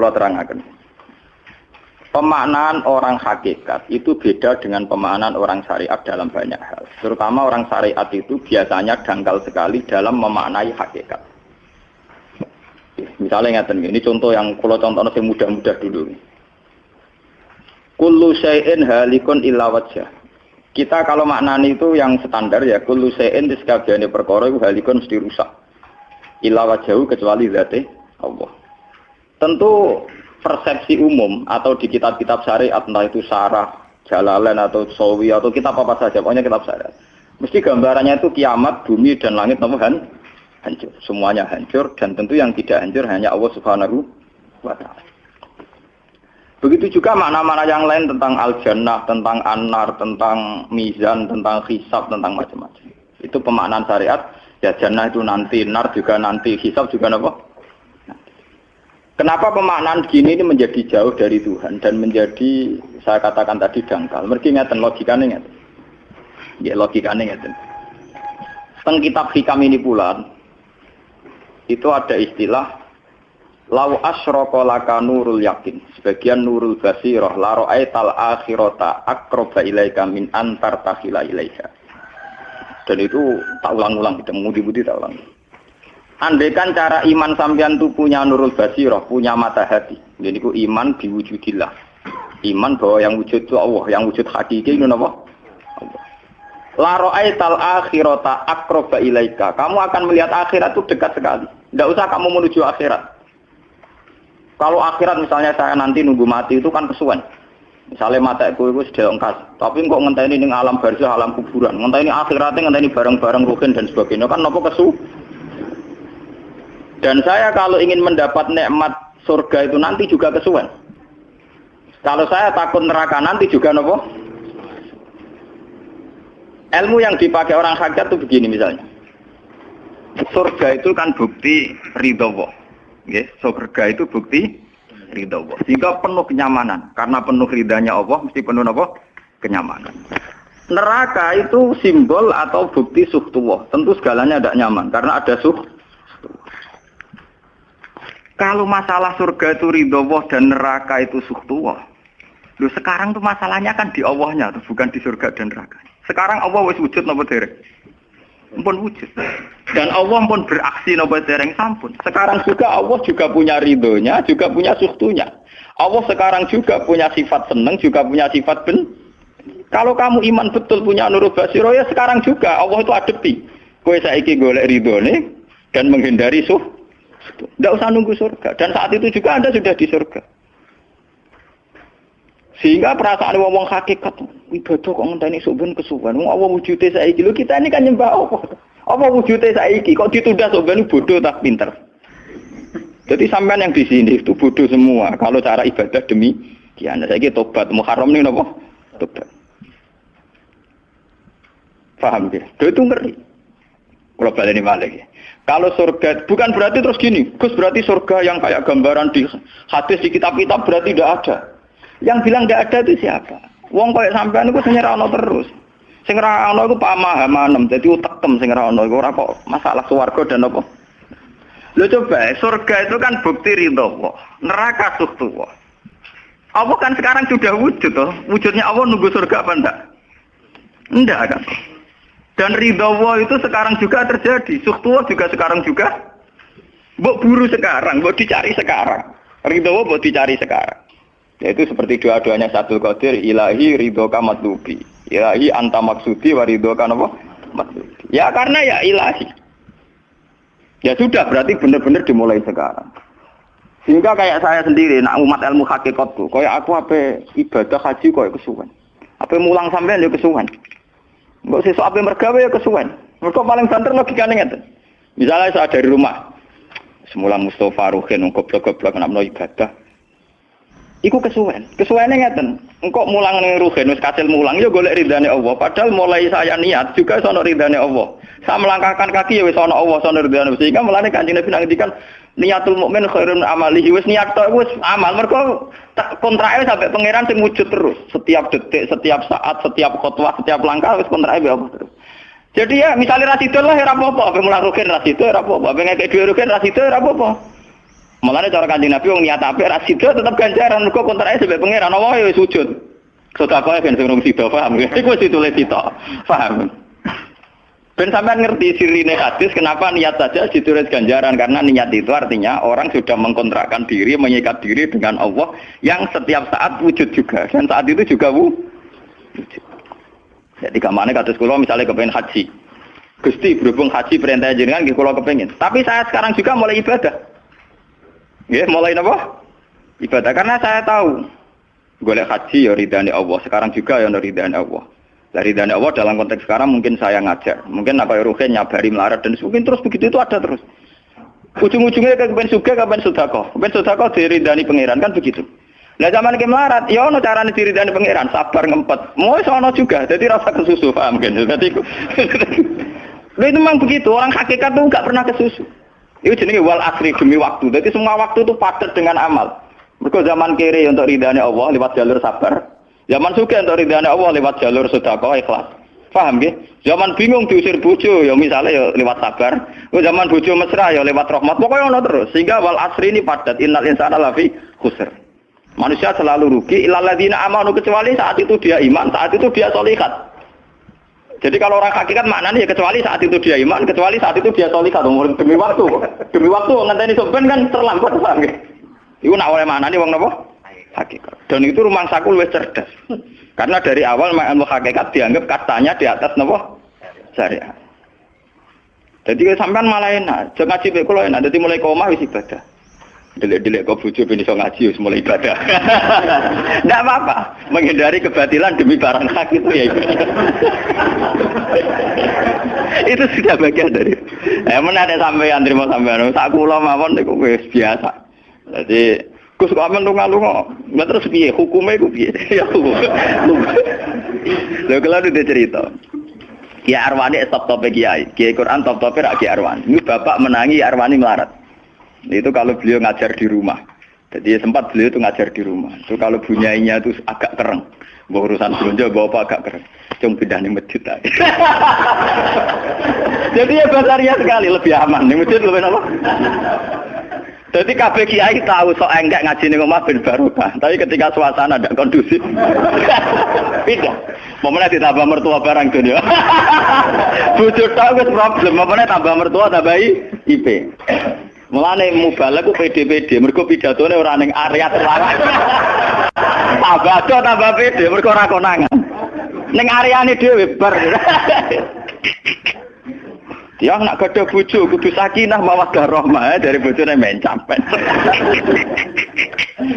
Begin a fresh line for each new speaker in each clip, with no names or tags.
kula terangaken. Pemaknaan orang hakikat itu beda dengan pemaknaan orang syariat dalam banyak hal. Terutama orang syariat itu biasanya dangkal sekali dalam memaknai hakikat. Misalnya ngeten ini contoh yang kula contohna sing mudah-mudah dulu. Kullu syai'in halikun illa wajhah. Kita kalau maknani itu yang standar ya kullu syai'in di sekabehane perkara iku halikun mesti rusak. Illa wajhahu kecuali zate Allah. Tentu persepsi umum atau di kitab-kitab syariat entah itu Syarah, Jalalain atau Sawi atau kitab apa saja, pokoknya kitab syariat. Mesti gambarannya itu kiamat, bumi dan langit hancur. Semuanya hancur dan tentu yang tidak hancur hanya Allah Subhanahu wa taala. Begitu juga makna-makna yang lain tentang al-jannah, tentang an-nar, tentang mizan, tentang hisab, tentang macam-macam. Itu pemaknaan syariat, ya jannah itu nanti, nar juga nanti, hisab juga apa? Kenapa pemaknaan gini ini menjadi jauh dari Tuhan dan menjadi, saya katakan tadi, dangkal. Mergi ngeten logikanya ngeten. Ya logikanya ngeten. Teng kitab hikam ini pula, itu ada istilah lau asyraka laka nurul yakin. Sebagian nurul basirah la ra'aital akhirata aqraba ilaika min antar takhila ilaika. Dan itu tak ulang-ulang, kita mudi-mudi tak ulang. Andaikan cara iman sampean itu punya nurul basirah, punya mata hati. Jadi ku iman diwujudillah. Iman bahwa yang wujud itu Allah, yang wujud hakiki itu apa? Allah. La ra'aital akhirata aqraba ilaika. Kamu akan melihat akhirat itu dekat sekali. Tidak usah kamu menuju akhirat. Kalau akhirat misalnya saya nanti nunggu mati itu kan kesuwen. Misalnya mata itu sudah engkas, tapi kok ngenteni ning alam barzah, alam kuburan. Ngenteni akhiratnya, ngenteni barang-barang ruhin dan sebagainya kan napa kesu? Dan saya kalau ingin mendapat nikmat surga itu nanti juga kesuwen. Kalau saya takut neraka nanti juga nopo. Ilmu yang dipakai orang hakikat itu begini misalnya. Surga itu kan bukti ridho Allah. Nggih, surga itu bukti ridho Allah. Sehingga penuh kenyamanan. Karena penuh ridhanya Allah mesti penuh nopo? Kenyamanan. Neraka itu simbol atau bukti suhtullah. Tentu segalanya tidak nyaman karena ada Kalau masalah surga itu ridho Allah dan neraka itu suhtullah. Loh sekarang tuh masalahnya kan di Allahnya, bukan di surga dan neraka. Sekarang Allah wis wujud napa dereng? Ampun wujud. Dan Allah pun beraksi napa dereng sampun. Sekarang juga Allah juga punya ridhonya, juga punya suhtunya. Allah sekarang juga punya sifat seneng, juga punya sifat Kalau kamu iman betul punya nurul basiro ya sekarang juga Allah itu adepi. Kowe saiki golek ridhone dan menghindari tidak usah nunggu surga. Dan saat itu juga Anda sudah di surga. Sehingga perasaan wong hakikat ibadah kok ngenteni suben kesuwen. Wong Allah wujude saiki lho kita ini kan nyembah apa? Apa wujude saiki kok ditunda suben bodoh tak pinter. Jadi sampean yang di sini itu bodoh semua. Kalau cara ibadah demikian. Saiki tobat Muharram ning napa? Tobat. Paham ya? Itu ngeri. Kalau baleni malih. Kalau surga bukan berarti terus gini, Gus berarti surga yang kayak gambaran di hadis di kitab-kitab berarti tidak ada. Yang bilang tidak ada itu siapa? Wong kayak sampean iku sing ora ono terus. Sing ora ono iku pamahaman, dadi utekem sing ora ono iku ora kok masalah swarga dan apa. Lho coba, surga itu kan bukti ridho Allah, neraka suhtullah. Allah kan sekarang sudah wujud toh. Wujudnya Allah nunggu surga apa enggak? Enggak kan? Dan ridho Allah itu sekarang juga terjadi. Suhtullah juga sekarang juga. Mbok buru sekarang, mbok dicari sekarang. Ridho Allah mbok dicari sekarang. Yaitu seperti doa-doanya Satul Qadir, ilahi ridhoka matlubi. Ilahi anta maksudi wa ridhoka apa? Matlubi. Ya karena ya ilahi. Ya sudah berarti benar-benar dimulai sekarang. Sehingga kayak saya sendiri, nak umat ilmu hakikat tuh, kayak aku apa ibadah haji kayak kesuwen. Apa mulang sampean ya kesuwen. Mbok sesuk ape mergawe ya kesuwen. Mergo paling banter logikane ngeten. Misalnya saya dari rumah. Semula Mustofa Ruhin goblok-goblok namno ibadah. Iku kesuwen. Kesuwene ngeten. Engko mulang ning Ruhin wis kasil mulang ya golek ridane Allah. Padahal mulai saya niat juga sono ridane Allah. Saya melangkahkan kaki ya wis ana Allah sono ridane. Sehingga mulane Kanjeng Nabi ngendikan niatul mukmin khairun amalihi. Wis niat tok wis amal. Mergo kontrake sampai pangeran sing wujud terus. Setiap detik, setiap saat, setiap khotwah, setiap langkah wis kontrake Allah terus. Jadi ya misalnya rasido lah ora apa-apa, ape mulang Ruhin rasido ora apa-apa, ape ngekek dhuwit Ruhin rasido ora apa-apa. Mulane cara Kanjeng Nabi wong niat apik ra sida tetep ganjaran mergo kontrake sebab pangeran Allah ya sujud. Sedekah ben sing sida paham. Iku wis ditulis kita. Paham. Ben sampean ngerti sirine hadis kenapa niat saja ditulis ganjaran karena niat itu artinya orang sudah mengkontrakkan diri, mengikat diri dengan Allah yang setiap saat wujud juga dan saat itu juga wujud. Jadi kamane kados kula misalnya kepengin haji. Gusti berhubung haji perintah jenengan nggih kula kepengin. Tapi saya sekarang juga mulai ibadah. Nggih, mulai napa? Ibadah karena saya tahu golek haji ya ridane Allah. Sekarang juga ya ridane Allah. Dari ridane Allah dalam konteks sekarang mungkin saya ngajar. Mungkin apa Ruhin nyabari melarat dan mungkin terus begitu itu ada terus. Ujung-ujungnya kepen suga kapan sedekah. Kepen sedekah diridani pangeran kan begitu. Lah zaman ke melarat ya ono carane diridani pangeran, sabar ngempet. Mau sono juga. Jadi rasa kesusu paham kan. Jadi lha itu memang begitu. Orang hakikat itu enggak pernah kesusu. Itu jenenge wal asri demi waktu. Jadi semua waktu itu padat dengan amal. Mergo zaman kiri untuk ridane Allah lewat jalur sabar. Zaman suka untuk ridane Allah lewat jalur sedekah ikhlas. Paham nggih? Zaman bingung diusir bojo ya misalnya ya lewat sabar. Zaman bojo mesra ya lewat rahmat. Pokoknya ono terus. Sehingga wal asri ini padat. Innal insana lafi khusr. Manusia selalu rugi illal ladzina amanu kecuali saat itu dia iman, saat itu dia sholihat. Jadi kalau orang hakikat maknanya ya kecuali saat itu dia iman, kecuali saat itu dia sholihat. Demi waktu. Demi waktu ngenteni sampean kan terlambat paham nggih? Iku nak oleh maknane wong napa? Hakikat. Dan itu rumah sakul wis cerdas. Karena dari awal ilmu hakikat dianggap katanya di atas napa? Syariat. Jadi sampean malah enak, jangan ngaji mek kula enak, dadi mulai omah wis ibadah. Delek-delek kok bojo ben iso ngaji wis mulai ibadah. Ndak apa-apa, menghindari kebatilan demi barang hak itu ya ibadah. Itu sudah bagian dari. Ada sampean terima sampean, sak kula mawon niku wis biasa. Jadi Gus kok amen lunga-lunga. Lah terus piye hukume ku piye? Ya hukum. Lha kalau dia cerita. Kiai Arwani top-top kiai. Kiai Quran top-top rak Kiai Arwani. Ini bapak menangi Arwani melarat. Itu kalau beliau ngajar di rumah. Jadi sempat beliau itu ngajar di rumah. Itu kalau bunyainya itu agak kereng. Bawa urusan belanja bawa agak kereng. Cuma pindah di masjid aja. Jadi ya basaria sekali lebih aman. Di masjid lebih apa? Jadi kabeh kiai tahu sok enggak ngaji ning omah ben barokah. Tapi ketika suasana tidak kondusif, pindah. Momennya ditambah mertua barang dunia. Bujur tahu wis problem. Momennya tambah mertua tambah IP. Mulane mubalek ku PD-PD. Mergo pidatone ora ning area terlarang. Tambah do tambah PD. Mergo ora konangan. Ning areane dhewe bar. Dia nak gadah bojo kudu sakinah mawaddah rahmah dari bojone men campet.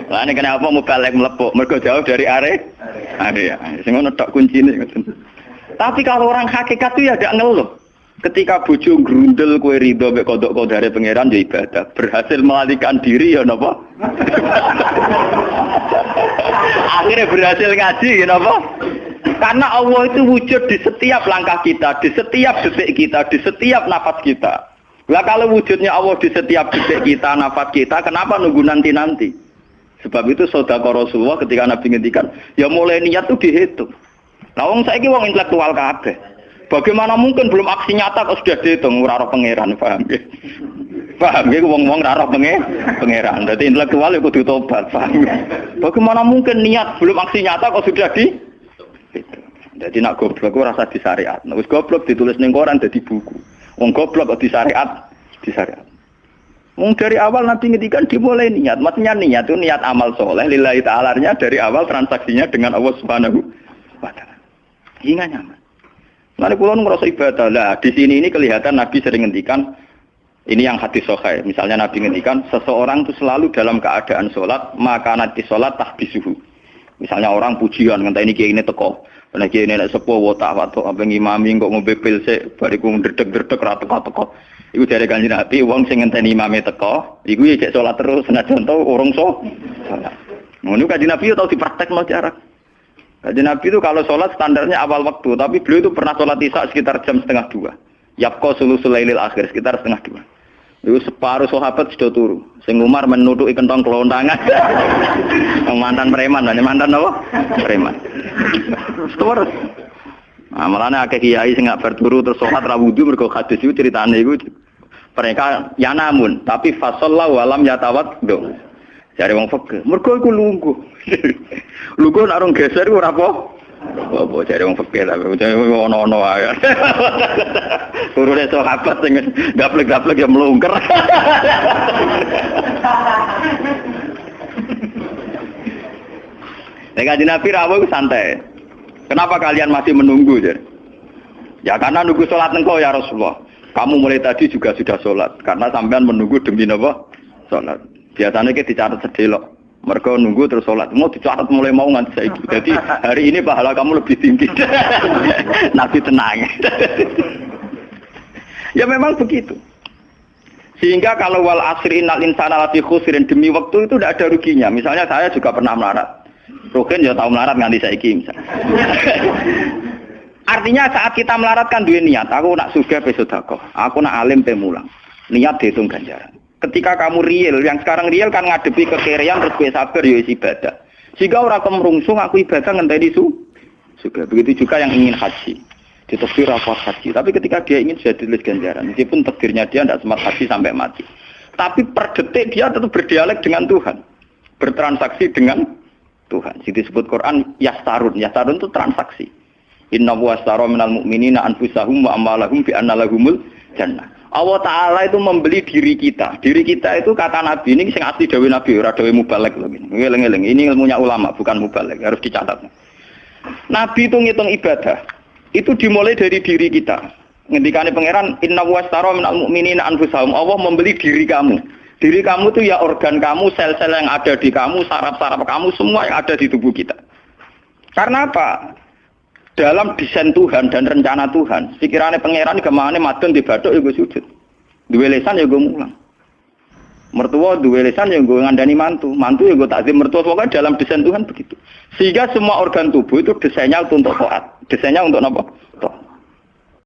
Lah nek kenapa mubalek mlepuk mergo jauh dari area. Sing ngono tok kuncine ngoten. Tapi kalau orang hakikat itu ya gak ngeluh. Ketika bojo grundel kowe ridho mek kodok kodare pangeran ya ibadah. Berhasil melalikan diri ya napa? Akhirnya berhasil ngaji ya napa? Karena Allah itu wujud di setiap langkah kita, di setiap detik kita, di setiap nafas kita. Lah kalau wujudnya Allah di setiap detik kita, nafas kita, kenapa nunggu nanti-nanti? Sebab itu sedekah Rasulullah ketika Nabi ngendikan, ya mulai niat itu dihitung. Nah wong saiki wong intelektual kabeh. Bagaimana mungkin belum aksi nyata kok sudah dihitung ora roh pangeran, paham nggih? Paham nggih wong-wong ora roh pangeran. Dadi intelektual ya kudu tobat, paham. Bagaimana mungkin niat belum aksi nyata kok sudah di jadi nak goblok ku rasa di syariat. Nek wis goblok ditulis ning koran dadi buku. Wong goblok kok di syariat, di syariat. Wong dari awal Nabi ngendikan dimulai niat. Maksudnya niat itu niat amal soleh lillahi ta'ala-nya dari awal transaksinya dengan Allah Subhanahu wa taala. Hingga nyaman. Lalu kula ngrasa ibadah. Lah di sini ini kelihatan Nabi sering ngendikan ini yang hadis sahih. Misalnya Nabi ngendikan seseorang itu selalu dalam keadaan salat, maka nanti salat tahbisuhu. Misalnya orang pujian ngenteni kiai ini teko. Nek kiai nek sepuh watak-watak apa ngimami kok ngombe pil sik bariku ndredeg-ndredeg ra teko-teko. Iku jare Kanjeng Nabi wong sing ngenteni imame teko, iku ya cek salat terus senajan to urung salat. Ngono Kanjeng Nabi tau dipraktekno jarak. Kanjeng Nabi itu kalau salat standarnya awal waktu, tapi beliau itu pernah salat isya sekitar jam 1:30. Yapqa sulusul lailil akhir sekitar 1:30. Itu separuh sahabat sudah turu. Sing Umar menutuki kentong kelontangan. Mantan preman, mantan apa? Preman. Terus. Nah, malane akeh kiai sing gak berturu terus salat ra wudu mergo hadis iku critane iku Mereka ya namun, tapi fasallahu alam yatawaddo. Jare wong fikih, mergo iku lungguh. Lungguh nek orang geser iku ora apa. Apa jare wong fikih lah, ono-ono ae. Turune sahabat sing gaplek-gaplek ya mlungker. Nek Nabi rawuh santai. Kenapa kalian masih menunggu, Jar? Ya karena nunggu sholat engkau ya Rasulullah. Kamu mulai tadi juga sudah sholat. Karena sampean menunggu demi apa? Sholat. Biasanya kita dicatat sedelok. Mereka nunggu terus sholat. Mau dicatat mulai mau nganti saiki. Jadi hari ini pahala kamu lebih tinggi. Nabi tenang. Ya memang begitu. Sehingga kalau wal asri innal insana lafi khusrin, demi waktu itu tidak ada ruginya. Misalnya saya juga pernah melarat. Rugen ya tahu melarat nganti saiki misalnya. Artinya saat kita melarat kan duwe niat, aku nak sugih pe sedekah, aku nak alim pe mulang. Niat dihitung ganjaran. Ketika kamu real, yang sekarang real kan ngadepi kekerean terus kowe sabar ya ibadah. Jika ora kemrungsung aku ibadah ngenteni sugih. Begitu juga yang ingin haji. Ditakdir rapat haji, tapi ketika dia ingin sudah ditulis ganjaran, meskipun takdirnya dia tidak sempat haji sampai mati. Tapi per detik dia tetap berdialek dengan Tuhan. Bertransaksi dengan Tuhan. Jadi disebut Quran yastarun. Yastarun itu transaksi. Inna washtara minal mu'minina anfusahum wa amwalahum bi anna lahumul jannah. Allah Ta'ala itu membeli diri kita. Diri kita itu kata Nabi ini sing asli dawuh Nabi ora dawuh mubalek lho ngene. Ngeling-eling. Ini ilmunya ulama bukan mubalek, harus dicatat. Nabi itu ngitung ibadah. Itu dimulai dari diri kita. Ngendikane pangeran inna washtara minal mu'minina anfusahum. Allah membeli diri kamu. Diri kamu itu ya organ kamu, sel-sel yang ada di kamu, saraf-saraf kamu, semua yang ada di tubuh kita. Karena apa? Dalam desain Tuhan dan rencana Tuhan, pikirannya pangeran kemana madun di bathuk ya gue sujud. Duwe lisan ya gue mulang. Mertua duwe lisan ya gue ngandani mantu. Mantu ya gue takzim mertua. Pokoknya dalam desain Tuhan begitu. Sehingga semua organ tubuh itu desainnya untuk taat. Desainnya untuk apa? Taat.